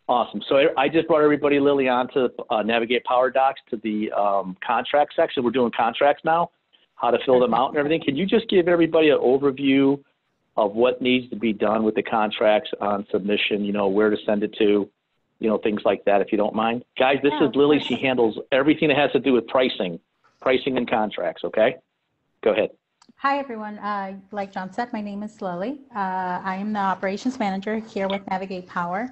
Awesome. So I just brought everybody, Lily, on to Navigate Power Docs to the contract section. We're doing contracts now, how to fill them out and everything. Can you just give everybody an overview of what needs to be done with the contracts on submission, you know, where to send it to, you know, things like that, if you don't mind? Guys, this is Lily. She handles everything that has to do with pricing and contracts, okay? Go ahead. Hi, everyone. Like John said, my name is Lily. I am the operations manager here with Navigate Power.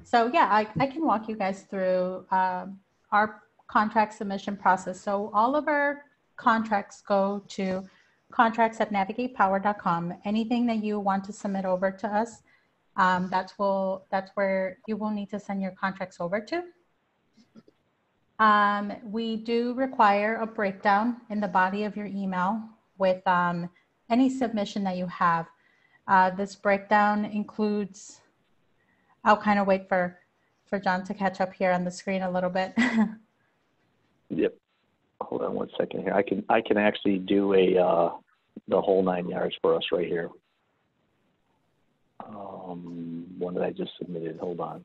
So yeah, I can walk you guys through our contract submission process. So all of our contracts go to contracts@navigatepower.com. Anything that you want to submit over to us, that's where you will need to send your contracts over to. We do require a breakdown in the body of your email with any submission that you have. This breakdown includes, I'll kind of wait for John to catch up here on the screen a little bit. Yep. Hold on one second here. I can actually do the whole 9 yards for us right here. One that I just submitted. Hold on.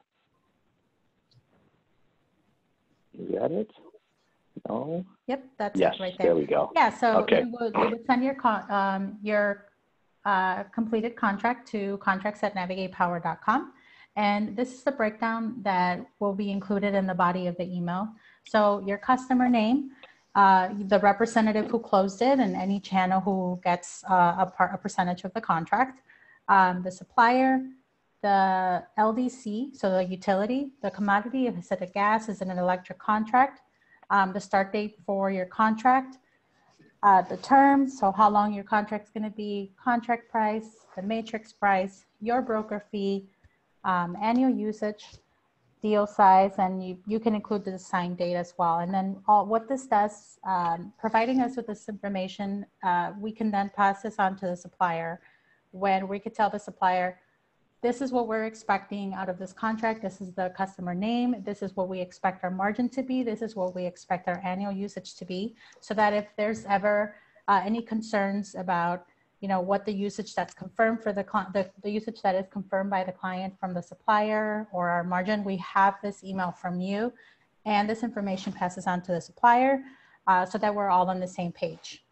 Is that it? No. Yep, that's yes, it right there. There we go. Yeah. So okay. you would send your completed contract to contracts@navigatepower.com. And this is the breakdown that will be included in the body of the email. So your customer name, the representative who closed it, and any channel who gets a percentage of the contract, the supplier, the LDC, so the utility, the commodity, if it's a gas, is it an electric contract, the start date for your contract, the terms, so how long your contract's going to be, contract price, the matrix price, your broker fee, annual usage, deal size, and you can include the sign date as well. And then what this does, providing us with this information, we can then pass this on to the supplier, when we could tell the supplier, this is what we're expecting out of this contract. This is the customer name. This is what we expect our margin to be. This is what we expect our annual usage to be. So that if there's ever any concerns about, you know, what the usage that's confirmed for the usage that is confirmed by the client from the supplier or our margin, we have this email from you, and this information passes on to the supplier so that we're all on the same page.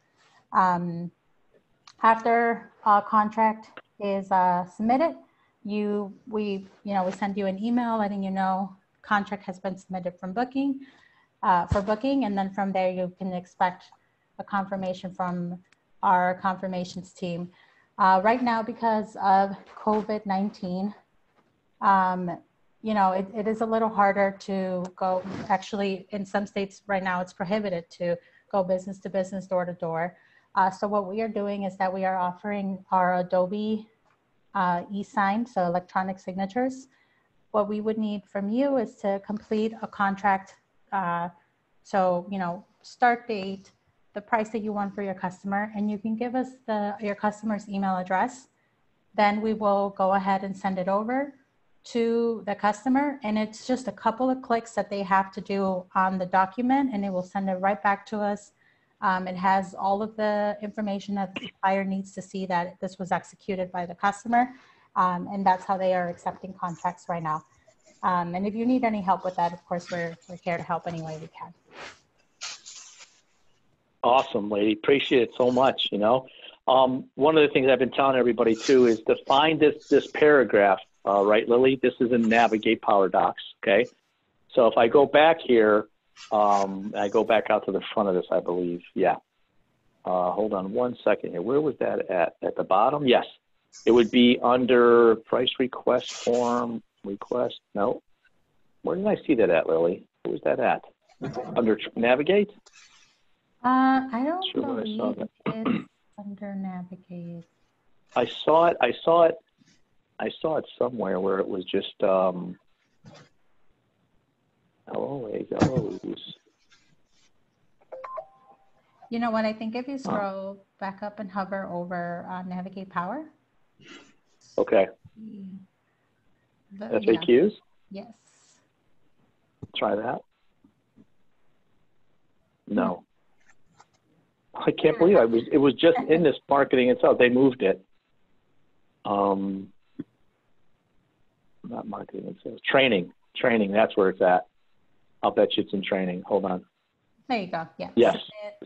After a contract is submitted, we send you an email letting you know contract has been submitted for booking, and then from there you can expect a confirmation from our confirmations team. Right now, because of COVID-19, it is a little harder to go. Actually, in some states right now, it's prohibited to go business to business, door to door. So what we are doing is that we are offering our Adobe e-sign, so electronic signatures. What we would need from you is to complete a contract. So, you know, start date, the price that you want for your customer, and you can give us your customer's email address. Then we will go ahead and send it over to the customer, and it's just a couple of clicks that they have to do on the document, and it will send it right back to us. It has all of the information that the supplier needs to see that this was executed by the customer, and that's how they are accepting contracts right now. And if you need any help with that, of course, we're here to help any way we can. Awesome, lady. Appreciate it so much. You know, one of the things I've been telling everybody too is to find this paragraph, right, Lily? This is in Navigate Power Docs, okay? So if I go back here, I go back out to the front of this, I believe. Yeah. Hold on one second here. Where was that at? At the bottom? Yes. It would be under price request form request. No. Where did I see that at, Lily? Where was that at? Under Navigate? I don't believe it's under Navigate. I saw it somewhere where it was just Eloise. You know what? I think if you scroll back up and hover over Navigate Power. Okay. FAQs? Yes. Try that. No. I can't believe it was just in this marketing itself. They moved it. not marketing and sales. Training. That's where it's at. I'll bet you it's in training. Hold on. There you go. Yeah. Yes.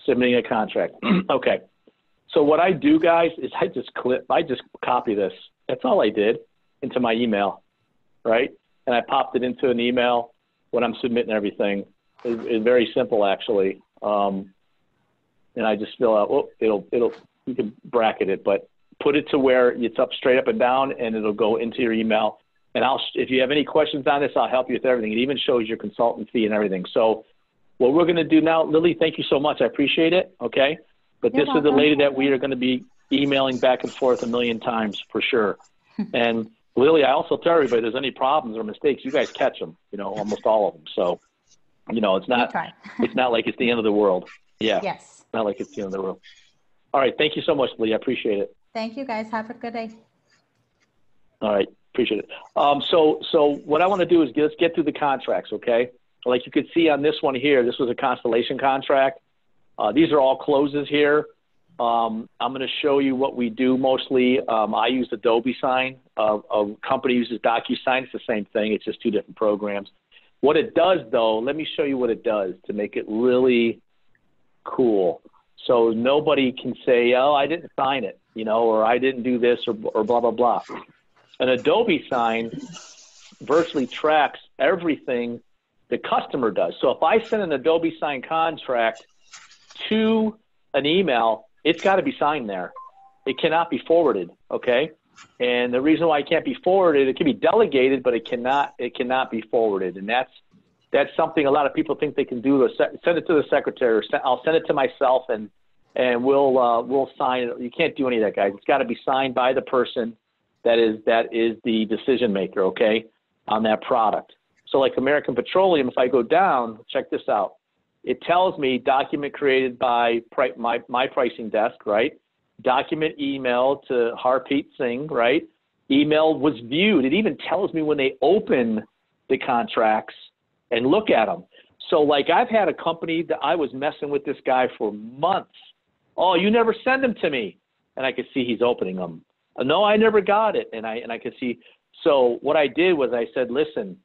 Submitting a contract. Okay. So what I do, guys, is I just copy this. That's all I did into my email, right? And I popped it into an email when I'm submitting everything. It's very simple, actually. And I just fill out. You can bracket it, but put it to where it's up, straight up and down, and it'll go into your email. And if you have any questions on this, I'll help you with everything. It even shows your consultant fee and everything. So what we're going to do now, Lily, thank you so much. I appreciate it. Okay. But this is the lady that we are going to be emailing back and forth a million times for sure. And Lily, I also tell everybody, if there's any problems or mistakes, you guys catch them, almost all of them. So, it's not like it's the end of the world. Yeah. Yes. Not like it's the end of the world. All right. Thank you so much, Lily. I appreciate it. Thank you, guys. Have a good day. All right. Appreciate it. So what I want to do is let's get through the contracts, okay? Like you could see on this one here, this was a Constellation contract. These are all closes here. I'm going to show you what we do mostly. I use Adobe Sign. A company uses DocuSign. It's the same thing. It's just two different programs. What it does, though, let me show you what it does to make it really cool. So nobody can say, oh, I didn't sign it, or I didn't do this or blah, blah, blah. An Adobe Sign virtually tracks everything the customer does. So if I send an Adobe Sign contract to an email, it's got to be signed there. It cannot be forwarded, okay? And the reason why it can't be forwarded, it can be delegated, but it cannot be forwarded. And that's something a lot of people think they can do. Send it to the secretary, or I'll send it to myself, and we'll sign it. You can't do any of that, guys. It's got to be signed by the person that is the decision maker, okay, on that product. So like American Petroleum, if I go down, check this out. It tells me document created by my pricing desk, right? Document email to Harpreet Singh, right? Email was viewed. It even tells me when they open the contracts and look at them. So like I've had a company that I was messing with this guy for months. Oh, you never send them to me. And I could see he's opening them. No, I never got it. And I could see. So what I did was I said, listen,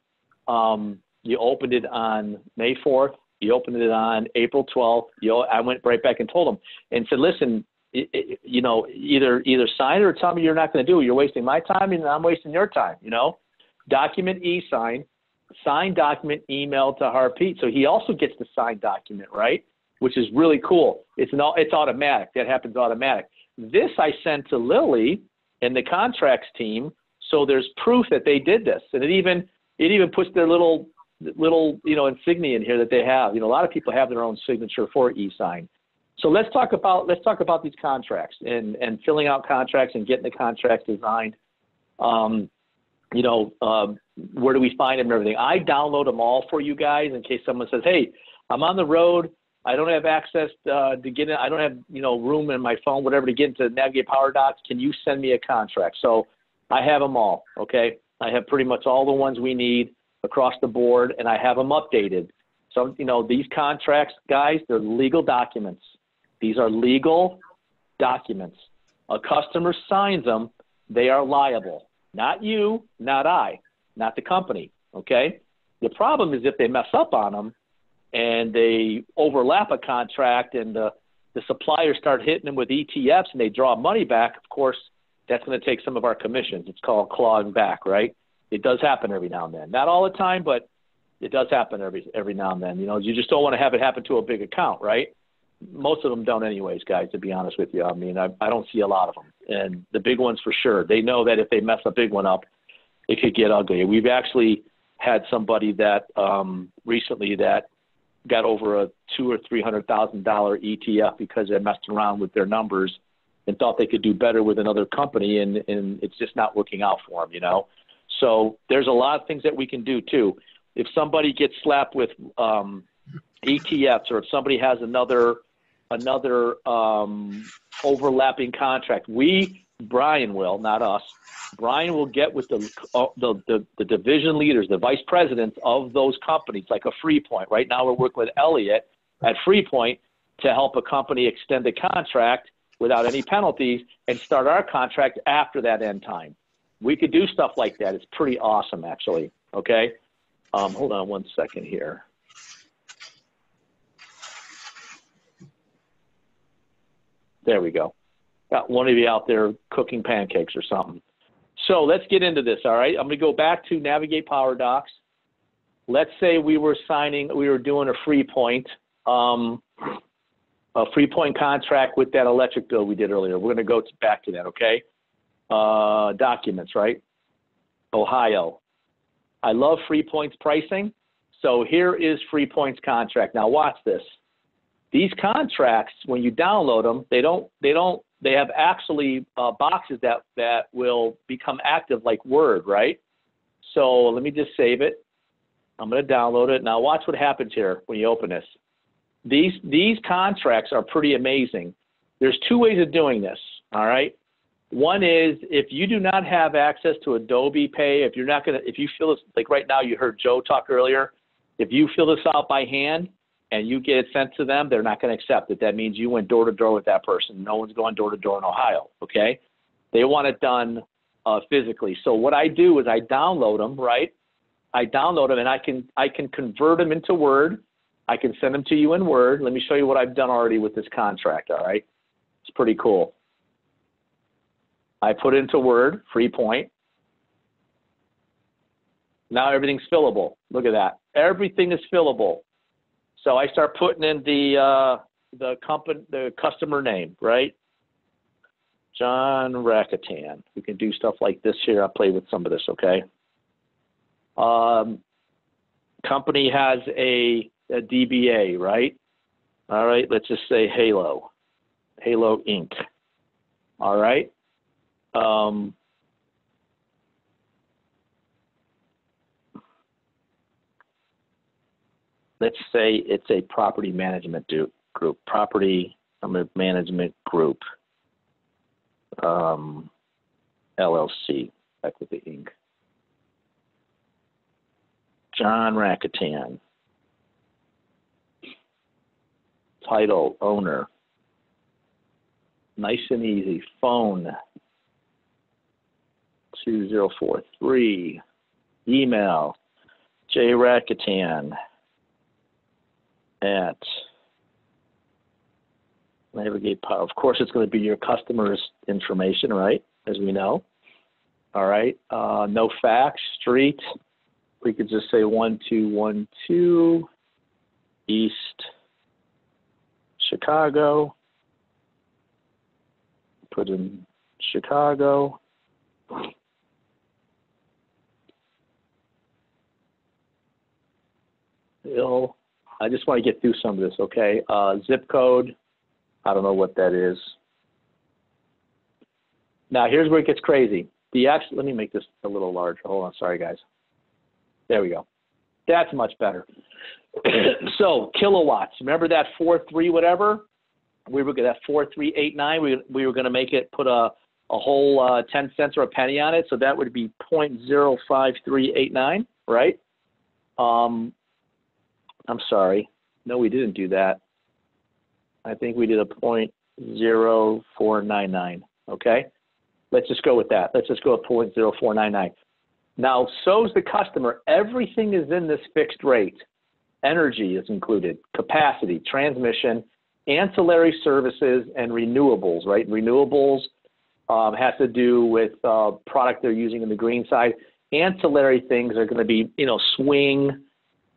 you opened it on May 4th. You opened it on April 12th. I went right back and told him and said, listen, either sign it or tell me you're not going to do it. You're wasting my time and I'm wasting your time, Document e-sign, signed document, email to Harpreet. So he also gets the signed document, right? Which is really cool. It's automatic. That happens automatic. This I sent to Lily and the contracts team, so there's proof that they did this. And it even puts their little insignia in here that they have. A lot of people have their own signature for e-sign. So let's talk about these contracts and filling out contracts and getting the contracts designed. Where do we find them and everything? I download them all for you guys in case someone says, hey, I'm on the road. I don't have access to get in. I don't have, room in my phone, whatever, to get into Navigate PowerDocs. Can you send me a contract? So I have them all. Okay. I have pretty much all the ones we need across the board, and I have them updated. So, these contracts, guys, they're legal documents. These are legal documents. A customer signs them, they are liable. Not you, not I, not the company, okay? The problem is if they mess up on them and they overlap a contract and the suppliers start hitting them with ETFs and they draw money back, of course, that's going to take some of our commissions. It's called clawing back, right? It does happen every now and then. Not all the time, but it does happen every now and then. You just don't want to have it happen to a big account, right? Most of them don't anyways, guys, to be honest with you. I mean, I don't see a lot of them. And the big ones for sure. They know that if they mess a big one up, it could get ugly. We've actually had somebody that recently that got over a $200,000 or $300,000 ETF because they messed around with their numbers and thought they could do better with another company, and it's just not working out for them, So there's a lot of things that we can do too. If somebody gets slapped with ETFs, or if somebody has another overlapping contract, Brian will, not us. Brian will get with the division leaders, the vice presidents of those companies, like a Freepoint. Right now, we're working with Elliott at Freepoint to help a company extend the contract without any penalties and start our contract after that end time. We could do stuff like that. It's pretty awesome, actually. Okay. Hold on one second here. There we go. Got one of you out there cooking pancakes or something. So let's get into this, all right? I'm going to go back to Navigate PowerDocs. Let's say we were doing a FreePoint contract with that electric bill we did earlier. We're going to go back to that, okay? Documents, right? Ohio. I love FreePoint's pricing. So here is FreePoint's contract. Now watch this. These contracts, when you download them, they have actually boxes that will become active like Word, right? So let me just save it. I'm going to download it. Now watch what happens here when you open this. These contracts are pretty amazing. There's two ways of doing this, all right? One is if you do not have access to Adobe Pay, if you fill this, like right now you heard Joe talk earlier, if you fill this out by hand and you get it sent to them, they're not going to accept it. That means you went door to door with that person. No one's going door to door in Ohio, okay? They want it done physically. So what I do is I download them, right? I download them and I can convert them into Word. I can send them to you in Word. Let me show you what I've done already with this contract, all right? It's pretty cool. I put into Word, FreePoint. Now everything's fillable. Look at that. Everything is fillable. So I start putting in the customer name, right? John Rakuten. We can do stuff like this here. I'll play with some of this, okay? Company has a DBA, right? All right, let's just say Halo Inc. All right. Let's say it's a property management group, property management group, LLC, back with the Inc. John Rakuten. Title, owner. Nice and easy. Phone, 2043. Email, jrakuten at Navigate Power. Of course, it's going to be your customer's information, right? As we know. All right. No fax, street. We could just say 1212 East Chicago. Put in Chicago. I just want to get through some of this, okay? Zip code, I don't know what that is. Now, here's where it gets crazy. Let me make this a little larger. Hold on, sorry, guys. There we go. That's much better. So, kilowatts. Remember that 43 whatever? We were going to, that 4389, we were going to make it, put a whole 10 cents or a penny on it. So that would be 0.05389, right? I'm sorry. No, we didn't do that. I think we did a 0.0499. Okay. Let's just go with that. Let's just go with 0.0499. Now, so's the customer. Everything is in this fixed rate. Energy is included, capacity, transmission, ancillary services, and renewables, right? Renewables has to do with product they're using in the green side. Ancillary things are going to be, swing,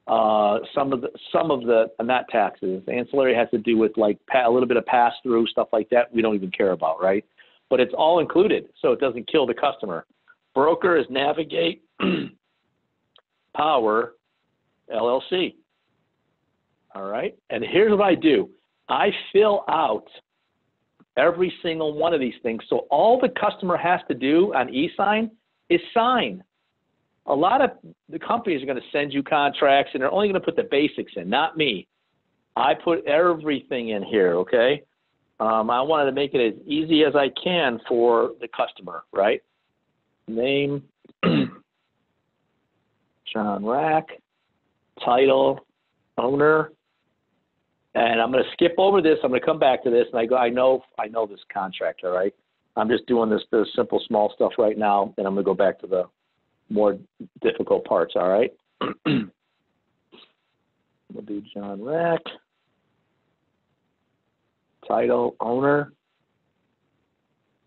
some of the not taxes. Ancillary has to do with like a little bit of pass through, stuff like that. We don't even care about, right? But it's all included, so it doesn't kill the customer. Broker is Navigate Power LLC. All right, and here's what I do. I fill out every single one of these things. So all the customer has to do on e-sign is sign. A lot of the companies are going to send you contracts, and they're only going to put the basics in, not me. I put everything in here, okay? I wanted to make it as easy as I can for the customer, right? Name, John Rack, title, owner, and I'm going to skip over this. I'm going to come back to this, and I know this contract, all right? I'm just doing the simple small stuff right now, and I'm going to go back to the more difficult parts, all right? We'll do John Rack. Title, owner.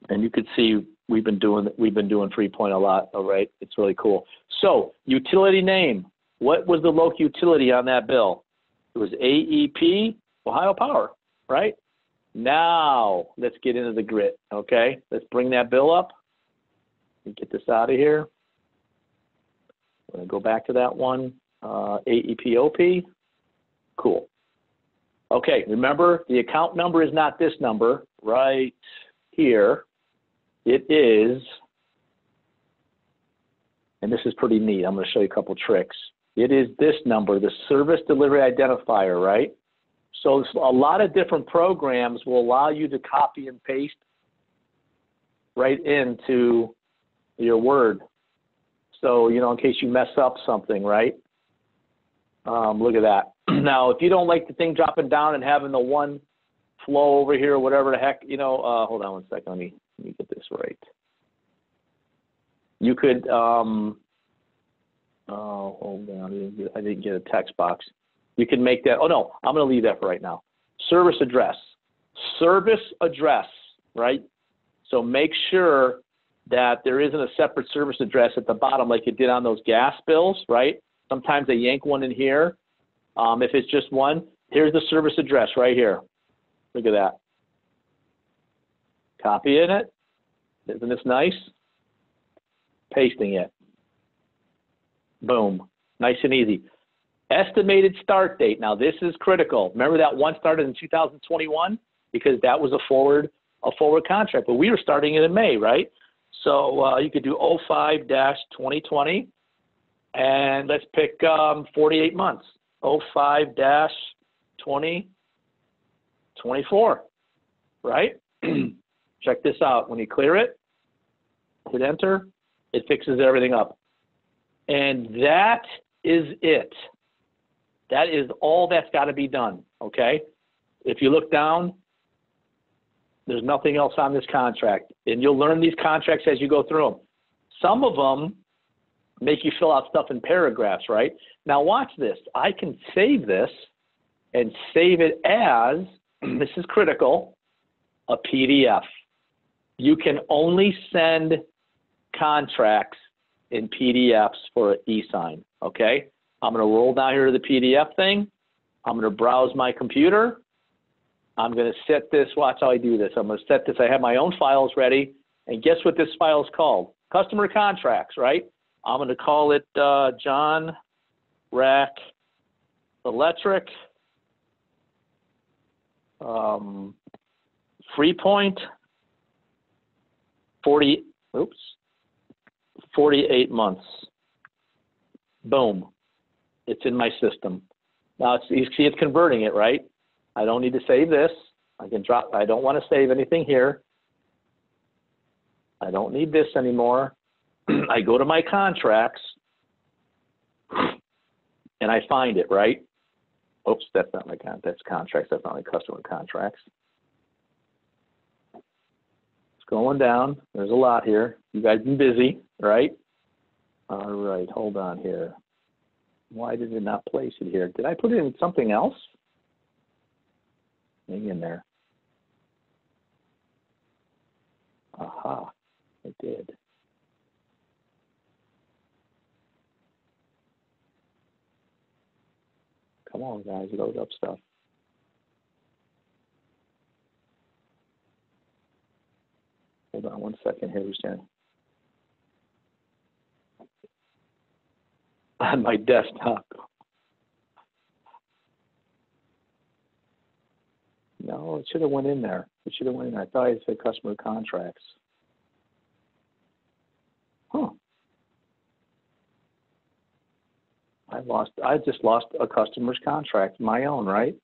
And you can see we've been doing 3-point a lot, all right? It's really cool. So, utility name. What was the local utility on that bill? It was AEP, Ohio Power, right? Now, let's get into the grit, okay? Let's bring that bill up and get this out of here. We're going to go back to that one. AEPOP. Cool. Okay, remember, the account number is not this number right here. It is, and this is pretty neat. I'm going to show you a couple tricks. It is this number, the service delivery identifier, right? So a lot of different programs will allow you to copy and paste right into your Word. So, you know, in case you mess up something, right? Look at that. Now, if you don't like the thing dropping down and having the one flow over here or whatever the heck, you know, hold on one second. Let me get this right. You could, hold on. I didn't get a text box. You can make that. Oh, no, I'm going to leave that for right now. Service address. Service address, right? So make sure that there isn't a separate service address at the bottom like you did on those gas bills, right? Sometimes they yank one in here. If it's just one, here's the service address right here. Look at that. Copying it. Isn't this nice? Pasting it. Boom. Nice and easy. Estimated start date. Now, this is critical. Remember that one started in 2021? Because that was a forward contract. But we were starting it in May, right? So you could do 05-2020. And let's pick 48 months. 05-2024, right? Check this out. When you clear it, hit enter, it fixes everything up. And that is it. That is all that's got to be done, okay? If you look down, there's nothing else on this contract. And you'll learn these contracts as you go through them. Some of them make you fill out stuff in paragraphs, right? Now watch this. I can save this and save it as, this is critical, a PDF. You can only send contracts in PDFs for an e-sign, okay? I'm going to roll down here to the PDF thing. I'm going to browse my computer. I'm going to set this, watch how I do this. I'm going to set this, I have my own files ready, and guess what this file is called? Customer contracts, right? I'm going to call it John Rack Electric, 3-point, 48 months. Boom. It's in my system. Now, you see it's converting it, right? I don't need to save this. I can drop, I don't want to save anything here. I don't need this anymore. I go to my contracts and I find it, right? Oops, that's not my that's contracts. That's not my customer contracts. It's going down. There's a lot here. You guys been busy, right? All right, hold on here. Why did it not place it here? Did I put it in something else? Hang in there. Aha, I did. Come on, guys, load up stuff. Hold on one second here, Jen. On my desktop. No, it should have went in there. It should have went in there. I thought it said customer contracts. Huh. I just lost a customer's contract, my own, right?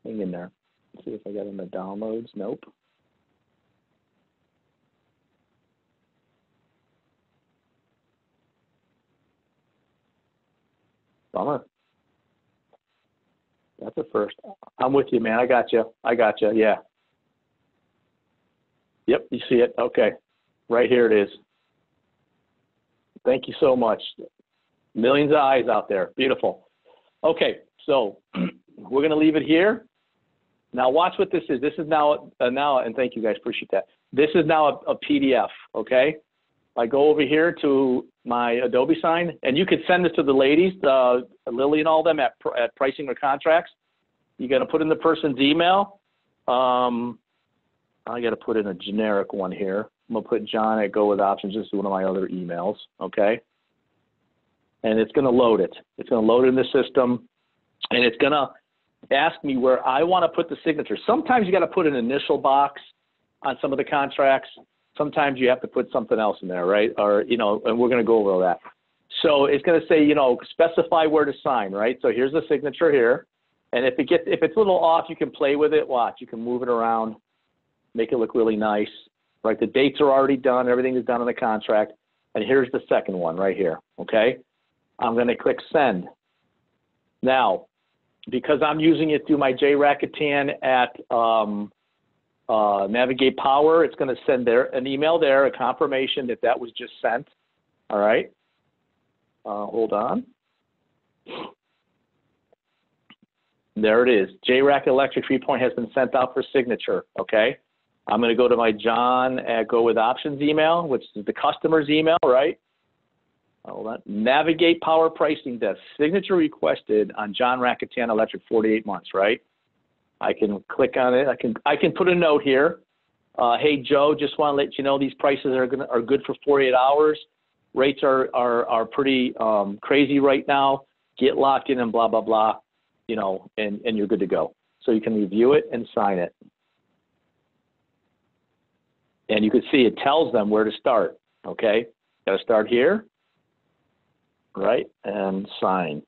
Hang in there. Let's see if I got in the downloads. Nope. Bummer. That's a first. I'm with you, man. I got you. Yeah. Yep, you see it. Okay. Right here it is. Thank you so much. Millions of eyes out there. Beautiful. Okay, so we're going to leave it here. Now watch what this is. This is now, and thank you guys, appreciate that. This is now a PDF, okay? I go over here to my Adobe Sign, and you can send this to the ladies, Lily and all them at Pricing or Contracts. You got to put in the person's email. I got to put in a generic one here. I'm going to put John at Go With Options. This is one of my other emails, okay? And it's going to load it. It's going to load it in the system, and it's going to ask me where I want to put the signature. Sometimes you got to put an initial box on some of the contracts. Sometimes you have to put something else in there, right? Or, you know, and we're going to go over all that. So it's going to say, you know, specify where to sign, right? So here's the signature here. And if it's a little off, you can play with it. Watch, you can move it around, make it look really nice, right? The dates are already done. Everything is done on the contract. And here's the second one right here, okay? I'm going to click send. Now, because I'm using it through my JRakuten at Navigate Power, it's going to send an email there, a confirmation that that was just sent. All right. Hold on. There it is. JRack Electric 3-point has been sent out for signature. Okay. I'm going to go to my John at Go With Options email, which is the customer's email, right? Hold on. Navigate Power Pricing Desk. Signature requested on John Rakuten Electric 48 months, right? I can click on it. I can put a note here. Hey Joe, just want to let you know these prices are good for 48 hours. Rates are pretty crazy right now. Get locked in and blah blah blah, you know, and you're good to go. So you can review it and sign it. And you can see it tells them where to start. Okay, got to start here, right, and sign.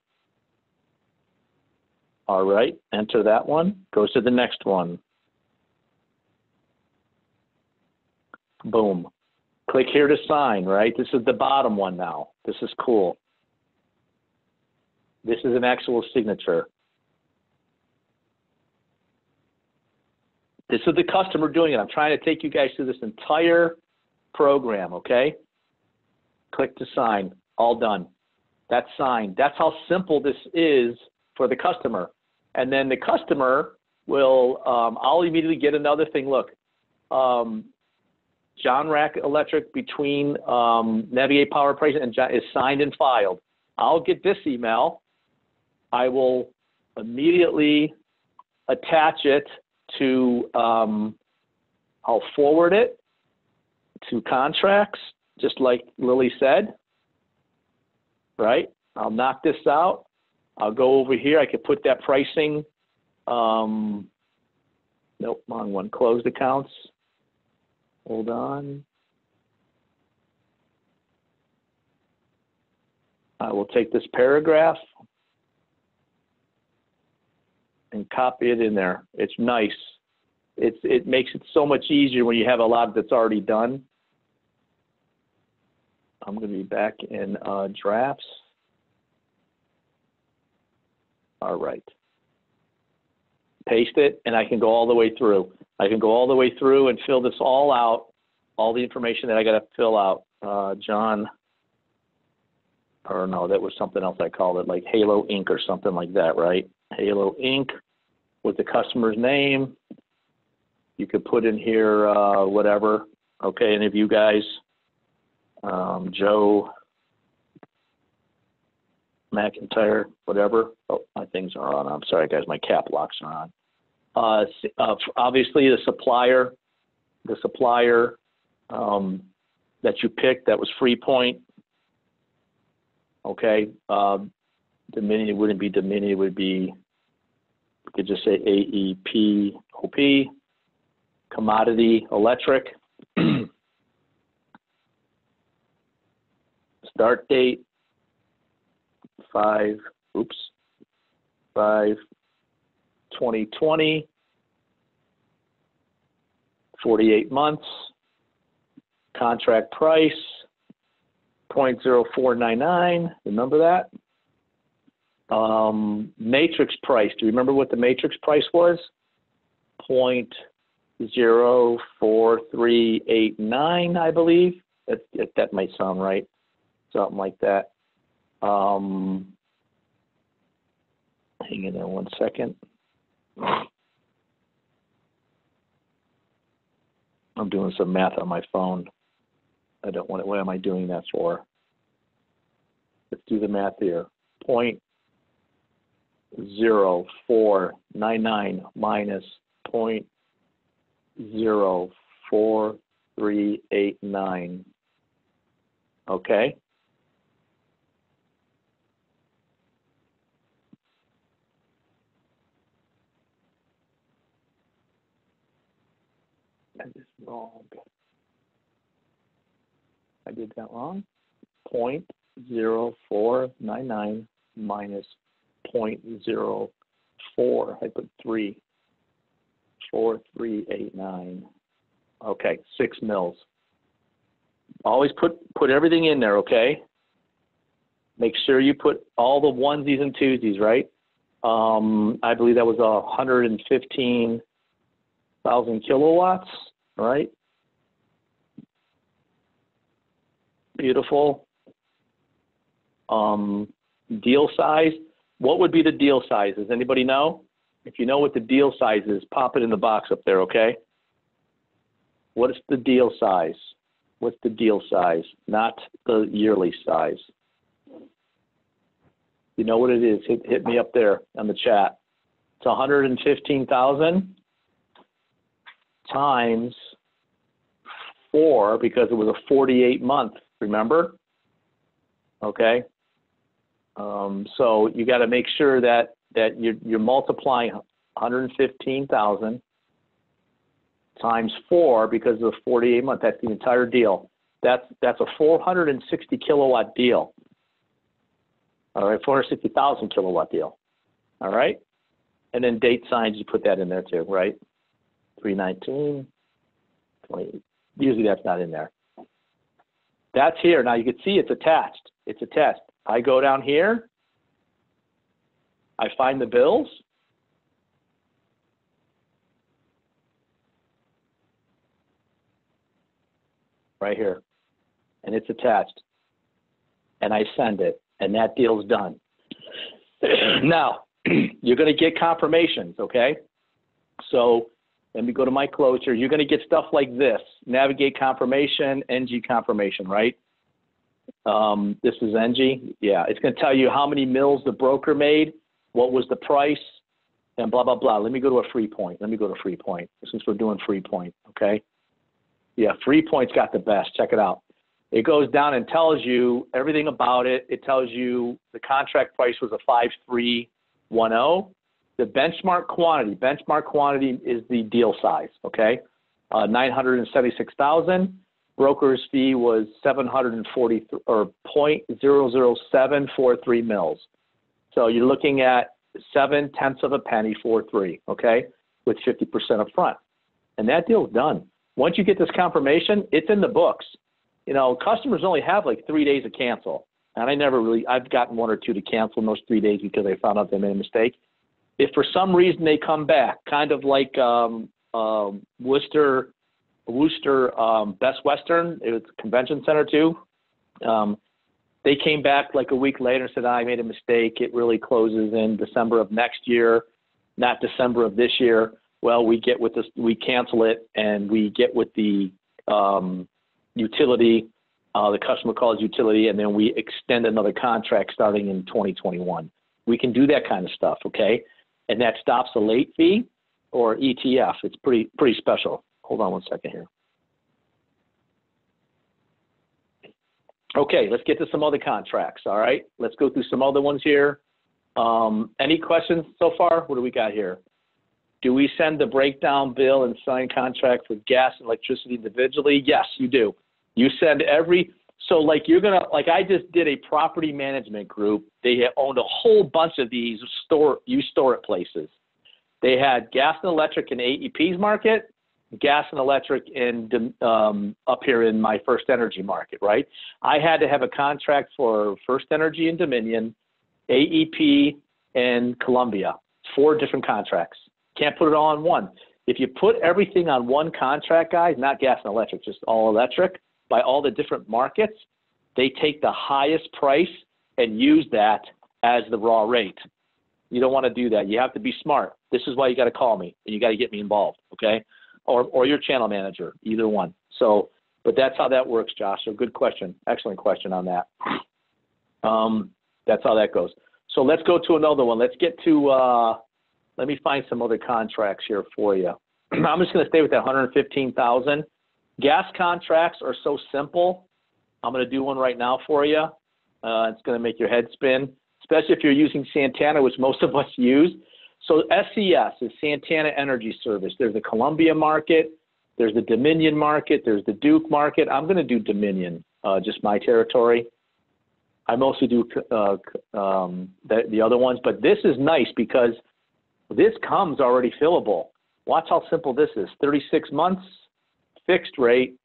All right, enter that one, goes to the next one. Boom. Click here to sign, right? This is the bottom one now. This is cool. This is an actual signature. This is the customer doing it. I'm trying to take you guys through this entire program, okay? Click to sign, all done. That's signed. That's how simple this is for the customer. And then the customer will, I'll immediately get another thing. Look, John Rack Electric between Navigate Power Pricing and John is signed and filed. I'll get this email. I will immediately attach it to, I'll forward it to contracts, just like Lily said, right? I'll knock this out. I'll go over here. I could put that pricing. Nope, wrong one. Closed accounts. Hold on. I will take this paragraph and copy it in there. It's nice. It makes it so much easier when you have a lot that's already done. I'm going to be back in drafts. All right. Paste it, and I can go all the way through. I can go all the way through and fill this all out, all the information that I got to fill out. John, or no, that was something else I called it, like Halo Inc. or something like that, right? Halo Inc. with the customer's name. You could put in here whatever. Okay, any of you guys, Joe McIntyre, whatever. Oh, my things are on. I'm sorry, guys. My cap locks are on. Obviously, the supplier that you picked, that was 3-point. Okay. Dominion, it wouldn't be Dominion. It would be, you could just say AEPOP, Commodity Electric. Start date, 5/2020, 48 months, contract price, 0.0499, remember that? Matrix price, do you remember what the matrix price was? 0.04389, I believe. That might sound right. Something like that. Hang in there 1 second. I'm doing some math on my phone. I don't want it. What am I doing that for? Let's do the math here. 0.0499 minus 0.04389. Okay. That is wrong. I did that wrong. 0.0499 minus 0.04. I put 3.4389. Okay, 6 mils. Always put everything in there, okay? Make sure you put all the onesies and twosies, right? I believe that was 115,000 kilowatts, right? Beautiful. Deal size. What would be the deal size? Does anybody know? If you know what the deal size is, pop it in the box up there, okay? What is the deal size? What's the deal size? Not the yearly size. You know what it is? Hit me up there on the chat. It's 115,000 times 4 because it was a 48-month, remember? Okay. So you got to make sure that you're multiplying 115,000 times 4 because of the 48 month. That's the entire deal. That's a 460 kilowatt deal. All right, 460,000 kilowatt deal. All right, and then date signs, you put that in there too, right? 3/19, 20. Usually that's not in there. That's here. Now you can see it's attached. It's attached. I go down here. I find the bills. Right here. And it's attached. And I send it. And that deal's done. Now, you're going to get confirmations, okay? So let me go to my closure. You're going to get stuff like this. Navigate confirmation, NG confirmation, right? This is NG. Yeah, it's going to tell you how many mills the broker made, what was the price, and blah, blah, blah. Let me go to a free point. Let me go to free point since we're doing free point, okay? Yeah, free point's got the best. Check it out. It goes down and tells you everything about it. It tells you the contract price was a 5,310. The benchmark quantity is the deal size, okay? 976,000. Broker's fee was 740 or 0.00743 mils. So you're looking at 0.7 of a penny 43, okay, with 50% up front. And that deal's done. Once you get this confirmation, it's in the books. You know, customers only have like 3 days to cancel. And I've gotten 1 or 2 to cancel in those 3 days because they found out they made a mistake. If for some reason they come back, kind of like Worcester Best Western, it was a convention center too. They came back like a week later and said, I made a mistake. It really closes in December of next year, not December of this year. Well, we cancel it and we get with the utility, the customer calls utility, and then we extend another contract starting in 2021. We can do that kind of stuff, okay? And that stops a late fee or ETF. It's pretty special. Hold on 1 second here. Okay, let's get to some other contracts, all right? Let's go through some other ones here. Any questions so far? What do we got here? Do we send the breakdown bill and sign contracts with gas and electricity individually? Yes, you do. You send so like I just did a property management group. They owned a whole bunch of these storage places. They had gas and electric in AEP's market, gas and electric in up here in my First Energy market, right? I had to have a contract for First Energy and Dominion, AEP, and Columbia. 4 different contracts. Can't put it all in one. If you put everything on one contract, guys, not gas and electric, just all electric, by all the different markets, they take the highest price and use that as the raw rate. You don't want to do that. You have to be smart. This is why you got to call me and you got to get me involved, okay? Or your channel manager, either one. So, but that's how that works, Josh. So good question. Excellent question on that. That's how that goes. So let's go to another one. Let's get to, let me find some other contracts here for you. I'm just going to stay with that 115,000. Gas contracts are so simple. I'm going to do one right now for you. It's going to make your head spin, especially if you're using Santana, which most of us use. So SES is Santana Energy Service. There's the Columbia market. There's the Dominion market. There's the Duke market. I'm going to do Dominion, just my territory. I mostly do the other ones, but this is nice because this comes already fillable. Watch how simple this is. 36 months, fixed rate.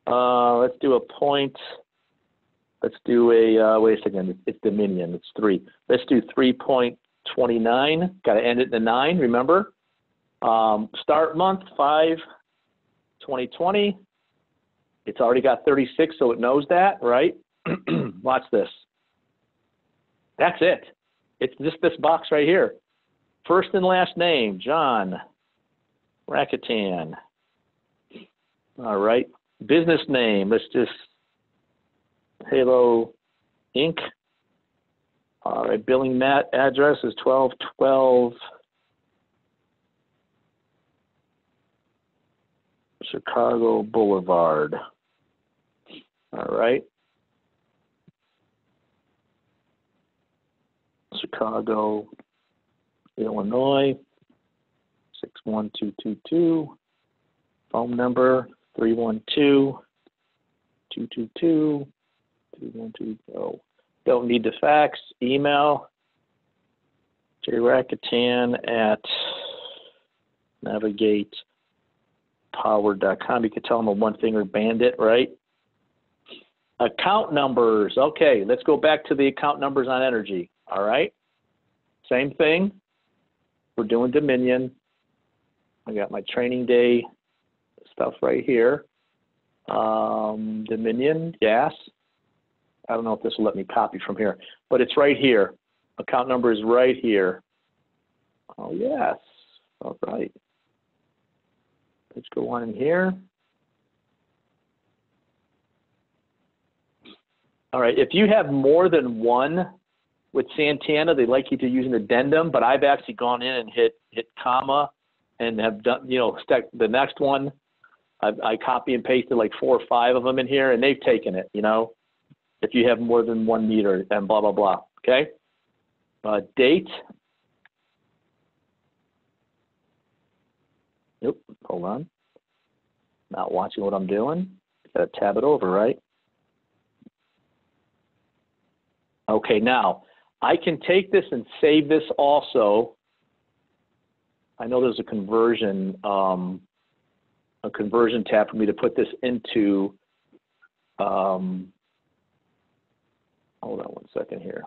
Let's do a point. Let's do a, wait a second, it's Dominion, it's 3. Let's do 3.29. Got to end it in the 9, remember? Start month, 5/2020. It's already got 36, so it knows that, right? Watch this. That's it. It's just this box right here. First and last name, John Rakuten. All right. Business name, let's just Halo Inc. All right. Billing mat address is 1212 Chicago Boulevard. All right. Chicago, Illinois, 61222. Phone number 312-222-2120. Don't need the fax. Email jrakuten@navigatepower.com. You can tell them a one-finger bandit, right? Account numbers. Okay, let's go back to the account numbers on energy. All right. Same thing. We're doing Dominion. I got my training day stuff right here. Dominion, gas. I don't know if this will let me copy from here, but it's right here. Account number is right here. Oh, yes. All right. Let's go on in here. All right. If you have more than one with Santana, they like you to use an addendum, but I've actually gone in and hit comma and have done, stuck the next one. I copy and pasted like 4 or 5 of them in here, and they've taken it, if you have more than 1 meter and blah, blah, blah, okay? Date. Nope, hold on. Not watching what I'm doing. Got to tab it over, right? Okay, now, I can take this and save this also. I know there's a conversion tab for me to put this into. Hold on one second here.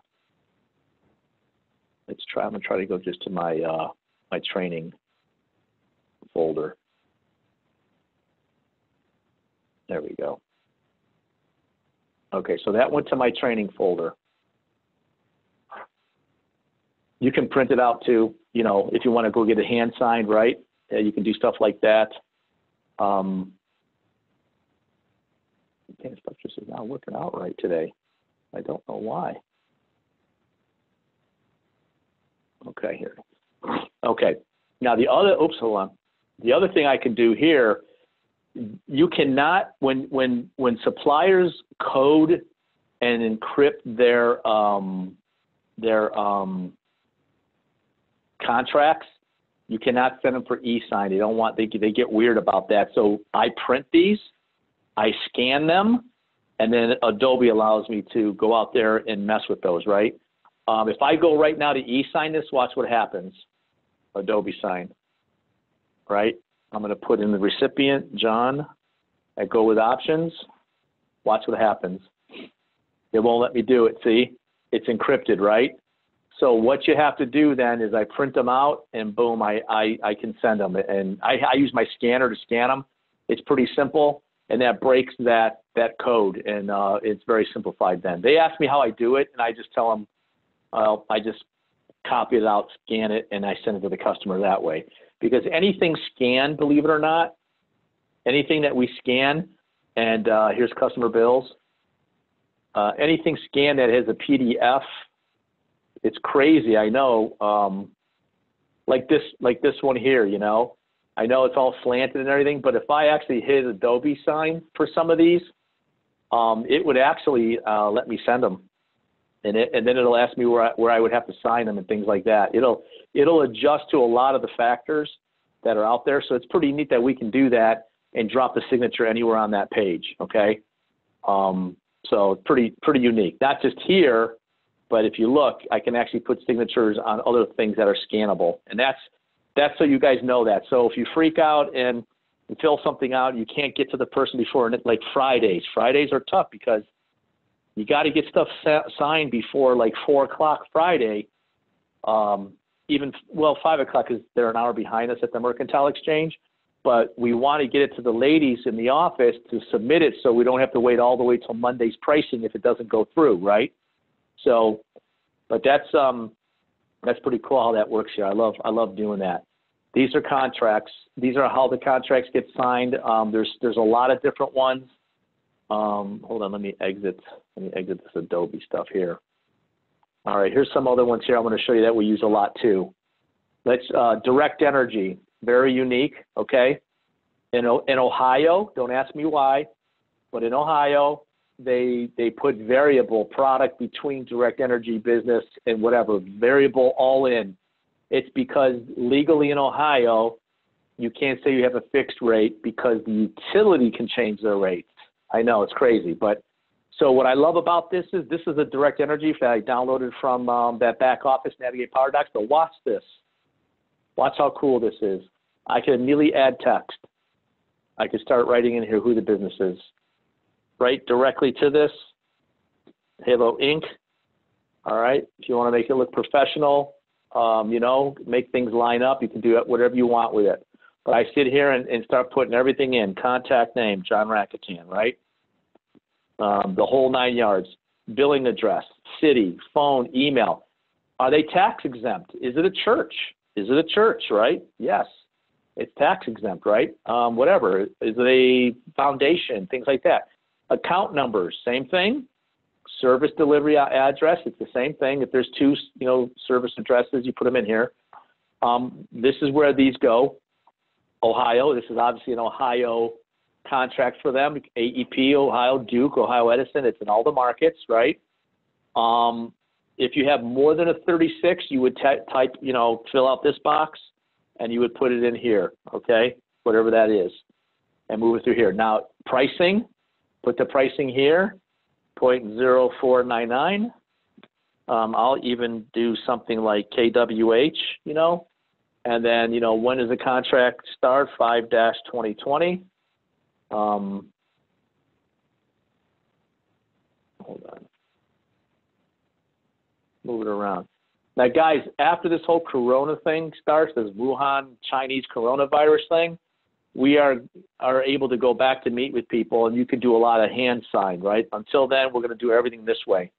Let's try. I'm gonna try to go just to my my training folder. There we go. Okay, so that went to my training folder. You can print it out too, if you want to go get it hand signed, right? You can do stuff like that. Stuff just is not working out right today. I don't know why. Okay, here. Okay. Now the other, hold on. The other thing I can do here, you cannot, when suppliers code and encrypt their contracts, you cannot send them for e-sign. They don't want, they get weird about that. So I print these, I scan them, and then Adobe allows me to go out there and mess with those, right? If I go right now to e-sign this, watch what happens. Adobe sign, right? I'm going to put in the recipient, John. I go with options. Watch what happens. It won't let me do it, see? It's encrypted, right? So what you have to do then is I print them out and boom, I can send them. And I use my scanner to scan them. It's pretty simple, and that breaks that code, and it's very simplified then. They ask me how I do it, and I just tell them, I just copy it out, scan it, and I send it to the customer that way. Because anything scanned, believe it or not, anything that we scan, and here's customer bills, anything scanned that has a PDF, it's crazy, I know. Like this one here, you know, I know it's all slanted and everything, but if I actually hit Adobe sign for some of these, it would actually let me send them, and then it'll ask me where I would have to sign them and things like that. It'll adjust to a lot of the factors that are out there, so it's pretty neat that we can do that and drop the signature anywhere on that page. Okay, so pretty unique. Not just here, but if you look, I can actually put signatures on other things that are scannable, and that's so you guys know that. So if you freak out and fill something out, you can't get to the person before, like Fridays. Fridays are tough because you got to get stuff signed before like 4 o'clock Friday. 5 o'clock is they're an hour behind us at the Mercantile Exchange, but we want to get it to the ladies in the office to submit it so we don't have to wait all the way till Monday's pricing if it doesn't go through, right? So, but that's pretty cool how that works here. I love doing that. These are contracts. These are how the contracts get signed. There's a lot of different ones. Hold on, let me exit this Adobe stuff here. All right, here's some other ones here I'm going to show you that we use a lot too. Let's Direct Energy, very unique. Okay, in Ohio, don't ask me why, but in Ohio, they put variable product between Direct Energy business and whatever, variable all in. It's because legally in Ohio, you can't say you have a fixed rate because the utility can change their rates. I know, it's crazy. But so what I love about this is a Direct Energy that I downloaded from that back office, Navigate Power Docs. But watch this. Watch how cool this is. I can immediately add text. I can start writing in here who the business is. Right directly to this, Halo Inc. All right, if you want to make it look professional, make things line up, you can do whatever you want with it. But I sit here and start putting everything in, contact name, John Rakuten, right? The whole 9 yards, billing address, city, phone, email. Are they tax exempt? Is it a church? Is it a church, right? Yes, it's tax exempt, right? Whatever, is it a foundation, things like that. Account numbers, same thing. Service delivery address, it's the same thing. If there's two, service addresses, you put them in here. This is where these go. Ohio, this is obviously an Ohio contract for them. AEP, Ohio, Duke, Ohio Edison, it's in all the markets, right? If you have more than a 36, you would type, fill out this box, and you would put it in here, okay? Whatever that is, and move it through here. Now, pricing, put the pricing here, 0.0499. I'll even do something like KWH, and then, when does the contract start? 5-2020. Hold on. Move it around. Now, guys, after this whole Corona thing starts, this Wuhan Chinese coronavirus thing, we are able to go back to meet with people, and you can do a lot of hand sign, right? Until then, we're going to do everything this way.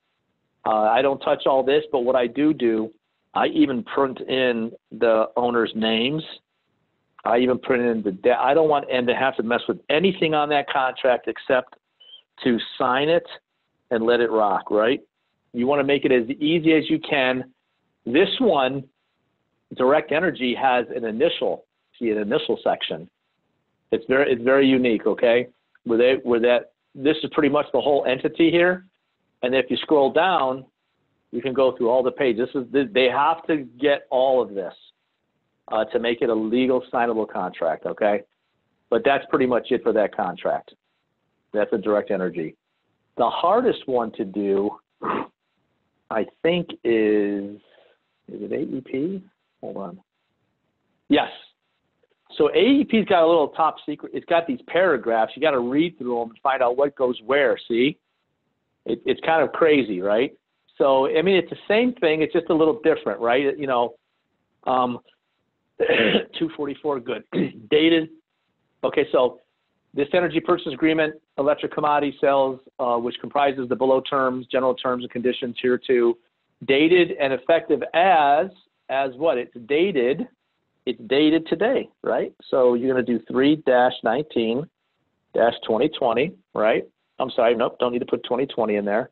I don't touch all this, but what I do, I even print in the owner's names. I even print in I don't want them to have to mess with anything on that contract except to sign it and let it rock, right? You want to make it as easy as you can. This one, Direct Energy, has an initial section. It's very unique, okay? This is pretty much the whole entity here. And if you scroll down, you can go through all the pages. They have to get all of this to make it a legal signable contract, okay? But that's pretty much it for that contract. That's a Direct Energy. The hardest one to do, I think, is it AEP? Hold on. Yes. So AEP's got a little top secret. It's got these paragraphs. You got to read through them and find out what goes where, see? It's kind of crazy, right? So, I mean, it's the same thing. It's just a little different, right? 244, good. Dated. Okay, so this energy purchase agreement, electric commodity sales, which comprises the below terms, general terms and conditions here too, dated and effective as what? It's dated today, right? So you're going to do 3-19-2020, right? I'm sorry, nope, don't need to put 2020 in there.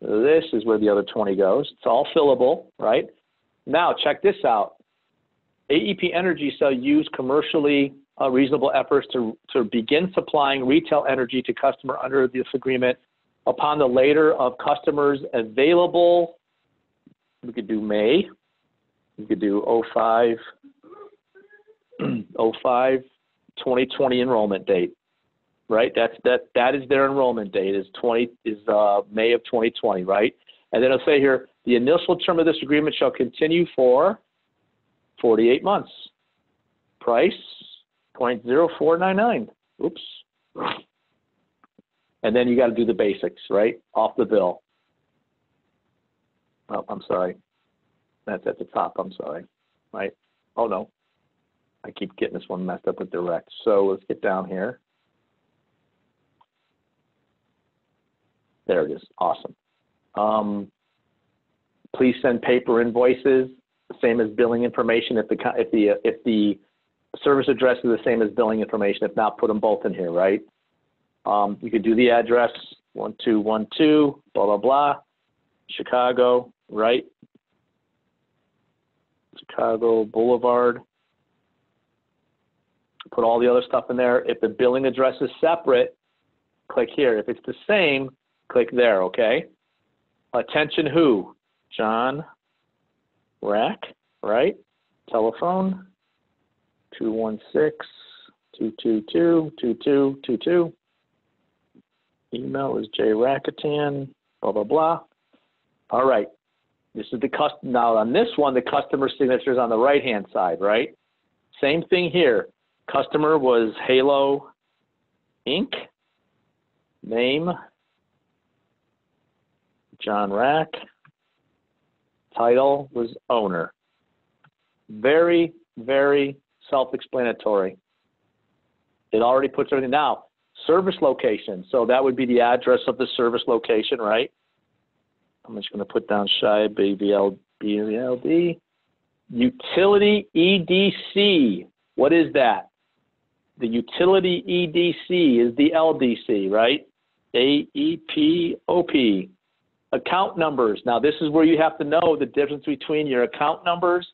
This is where the other 20 goes. It's all fillable, right? Now, check this out. AEP Energy shall use commercially reasonable efforts to begin supplying retail energy to customer under this agreement upon the later of customers available. We could do May. We could do 2020 enrollment date, right? That is their enrollment date is May of 2020, right? And then it'll say here, the initial term of this agreement shall continue for 48 months. Price, 0.0499. Oops. And then you got to do the basics, right? Off the bill. Oh, I'm sorry. That's at the top. I'm sorry. Right? Oh, no. I keep getting this one messed up with direct. So let's get down here. There it is. Awesome. Please send paper invoices, same as billing information. If the service address is the same as billing information, if not, put them both in here, right? You could do the address 1212 blah blah blah, Chicago, right? Chicago Boulevard. Put all the other stuff in there. If the billing address is separate, click here. If it's the same, click there, okay? Attention who? John Rack, right? Telephone, 216-222-2222. Email is jrackatan, blah, blah, blah. All right. This is the now on this one, the customer signature is on the right-hand side, right? Same thing here. Customer was Halo Inc. Name, John Rack. Title was owner. Very, very self-explanatory. It already puts everything. Now, service location. So that would be the address of the service location, right? I'm just going to put down Shy BLD. Utility EDC. What is that? The utility EDC is the LDC, right? AEPOP. Account numbers. Now, this is where you have to know the difference between your account numbers,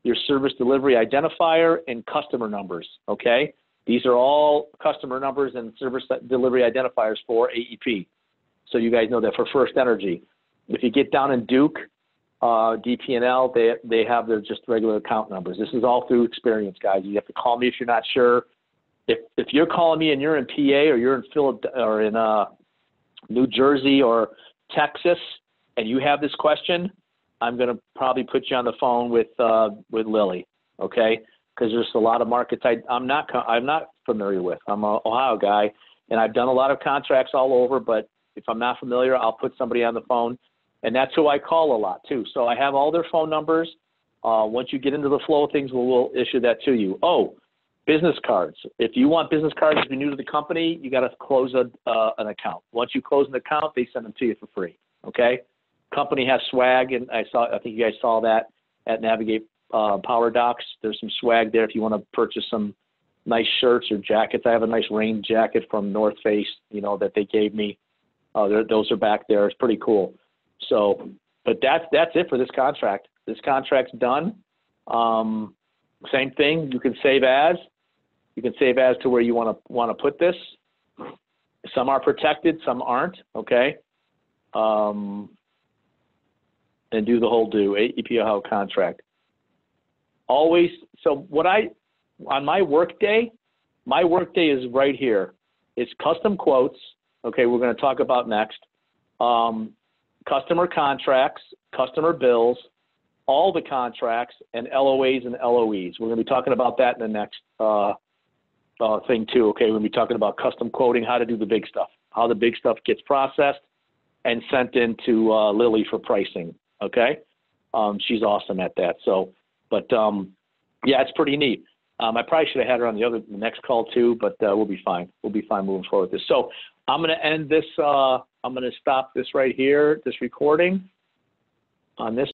your service delivery identifier, and customer numbers, okay? These are all customer numbers and service delivery identifiers for AEP. So you guys know that for First Energy. If you get down in Duke, DP&L, they have their just regular account numbers. This is all through experience, guys. You have to call me if you're not sure. If you're calling me and you're in PA or you're in Philadelphia or in New Jersey or Texas, and you have this question, I'm going to probably put you on the phone with Lily, okay? Because there's a lot of markets I'm not familiar with. I'm an Ohio guy, and I've done a lot of contracts all over. But if I'm not familiar, I'll put somebody on the phone, and that's who I call a lot too. So I have all their phone numbers. Once you get into the flow of things, we'll issue that to you. Oh, business cards. If you want business cards to be new to the company, you got to close an account. Once you close an account, they send them to you for free. Okay. Company has swag, and I think you guys saw that at Navigate Power Docs. There's some swag there if you want to purchase some nice shirts or jackets. I have a nice rain jacket from North Face, that they gave me. Those are back there. It's pretty cool. So, but that's it for this contract. This contract's done. Same thing. You can save as. You can save as to where you want to put this. Some are protected, some aren't. Okay. And do the whole AEP Ohio contract. Always. So on my work day is right here. It's custom quotes. Okay. We're going to talk about next. Customer contracts, customer bills, all the contracts, and LOAs and LOEs. We're going to be talking about that in the next thing too. Okay. We're going to be talking about custom quoting, how to do the big stuff, how the big stuff gets processed. and sent in to Lily for pricing. Okay, she's awesome at that. So, but yeah, it's pretty neat. I probably should have had her on the next call too, but we'll be fine. We'll be fine moving forward with this. So I'm going to end this. I'm going to stop this right here, this recording on this